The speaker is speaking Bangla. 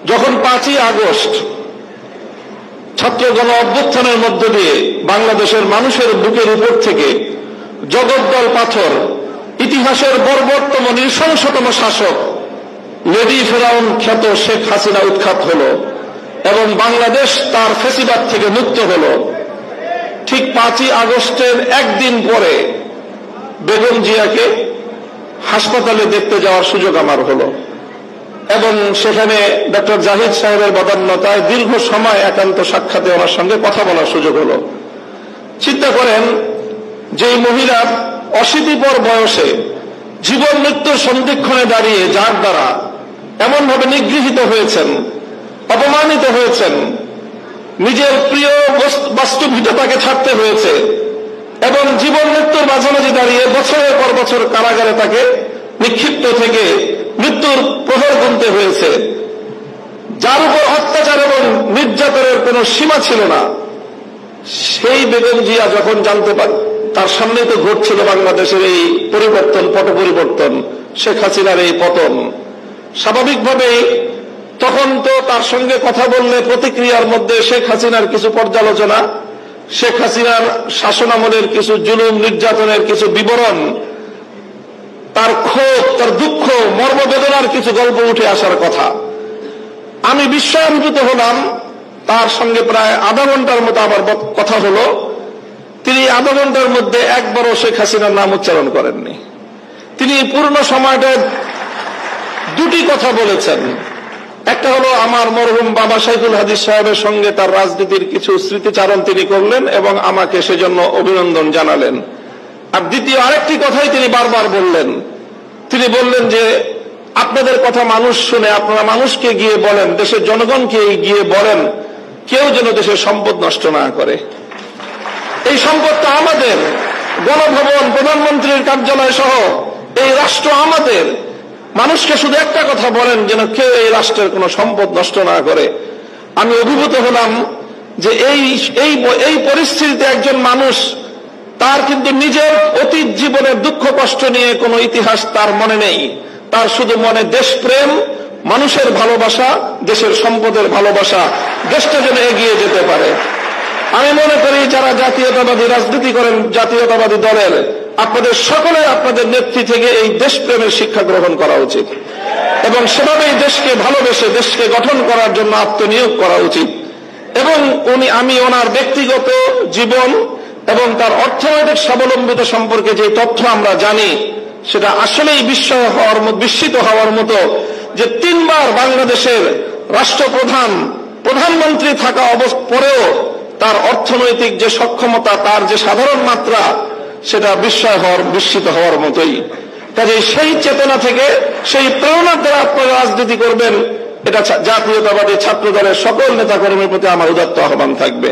যখন 5ই আগস্ট ছাত্র গণ অভ্যুত্থানের মধ্য দিয়ে বাংলাদেশের মানুষের বুকের উপর থেকে জগদ্দল পাথর, ইতিহাসের বর্বরতম নৃশংসতম শাসক লেডি ফেরাউন খ্যাত শেখ হাসিনা উৎখাত হল এবং বাংলাদেশ তার ফ্যাসিবাদ থেকে মুক্ত হল, ঠিক 5ই আগস্টের একদিন পরে বেগম জিয়াকে হাসপাতালে দেখতে যাওয়ার সুযোগ আমার হলো এবং সেখানে ডক্টর জাহিদ সাহেবের বদান্যতায় দীর্ঘ সময় একান্ত সাক্ষাতে ওনার সঙ্গে কথা বলার সুযোগ হলো। চিন্তা করেন যে মহিলা অশীতিপর বয়সে জীবন মৃত্যুর সন্ধিক্ষণে দাঁড়িয়ে যার দ্বারা এমনভাবে নিগৃহীত হয়েছেন, অপমানিত হয়েছেন, নিজের প্রিয় বাস্তুভিটতাকে ছাড়তে হয়েছে এবং জীবন মৃত্যুর মাঝামাঝি দাঁড়িয়ে বছরের পর বছর কারাগারে তাকে নিক্ষিপ্ত থেকে মৃত্যুর প্রহর গুনতে হয়েছে, যার উপর অত্যাচার এবং নির্যাতনের কোনো সীমা ছিল না, সেই বেগম জিয়া যখন জানতে পারে তার সামনে তো ঘটছিল বাংলাদেশের এই পরিবর্তন, পট পরিবর্তন, শেখ হাসিনার এই পতন, স্বাভাবিকভাবেই তখন তো তার সঙ্গে কথা বললে প্রতিক্রিয়ার মধ্যে শেখ হাসিনার কিছু পর্যালোচনা, শেখ হাসিনার শাসনামলের কিছু জুলুম নির্যাতনের কিছু বিবরণ, তার ক্ষোভ, তার দুঃখ, মর্মবেদনার কিছু গল্প উঠে আসার কথা। আমি বিস্ময়ান্বিত হলাম। তার সঙ্গে প্রায় আধা ঘন্টার মতো আমার কথা হলো। তিনি আধা ঘন্টার মধ্যে একবারও শেখ হাসিনার নাম উচ্চারণ করেননি। তিনি পূর্ণ সময়টা দুটি কথা বলেছেন। একটা হলো আমার মরহুম বাবা সাইফুল হাদিস সাহেবের সঙ্গে তার রাজনীতির কিছু স্মৃতিচারণ তিনি করলেন এবং আমাকে সেজন্য অভিনন্দন জানালেন। আর দ্বিতীয় আরেকটি কথাই তিনি বারবার বললেন। তিনি বললেন যে আপনাদের কথা মানুষ শুনে, আপনারা মানুষকে গিয়ে বলেন, দেশের জনগণকে গিয়ে বলেন, কেউ যেন দেশের সম্পদ নষ্ট না করে। এই সম্পদটা আমাদের, গণভবন, প্রধানমন্ত্রীর কার্যালয় সহ এই রাষ্ট্র আমাদের। মানুষকে শুধু একটা কথা বলেন, যেন কেউ এই রাষ্ট্রের কোনো সম্পদ নষ্ট না করে। আমি অভিভূত হলাম যে এই পরিস্থিতিতে একজন মানুষ, তার কিন্তু নিজের অতীত জীবনের দুঃখ কষ্ট নিয়ে কোনো ইতিহাস তার মনে নেই, তার শুধু মনে দেশপ্রেম, মানুষের ভালোবাসা, দেশের সম্পদের ভালোবাসা, দেশটা যেন এগিয়ে যেতে পারে। আমি মনে করি যারা জাতীয়তাবাদী রাজনীতি করেন, জাতীয়তাবাদী দলের, আপনাদের সকলে আপনাদের নেত্রী থেকে এই দেশপ্রেমের শিক্ষা গ্রহণ করা উচিত এবং সেভাবেই দেশকে ভালোবেসে দেশকে গঠন করার জন্য আত্মনিয়োগ করা উচিত। এবং আমি ওনার ব্যক্তিগত জীবন এবং তার অর্থনৈতিক স্বাবলম্বিতা সম্পর্কে যে তথ্য আমরা জানি, সেটা আসলেই বিস্মিত হওয়ার মতো যে 3 বার বাংলাদেশের রাষ্ট্রপ্রধান, প্রধানমন্ত্রী থাকা পরেও তার অর্থনৈতিক যে সক্ষমতা, তার যে সাধারণ মাত্রা, সেটা বিস্মিত হওয়ার মতোই। কাজে সেই চেতনা থেকে, সেই প্রেরণার দ্বারা আপনারা রাজনীতি করবেন, এটা জাতীয়তাবাদী ছাত্র দলের সকল নেতাকর্মীর প্রতি আমার উদাত্ত আহ্বান থাকবে।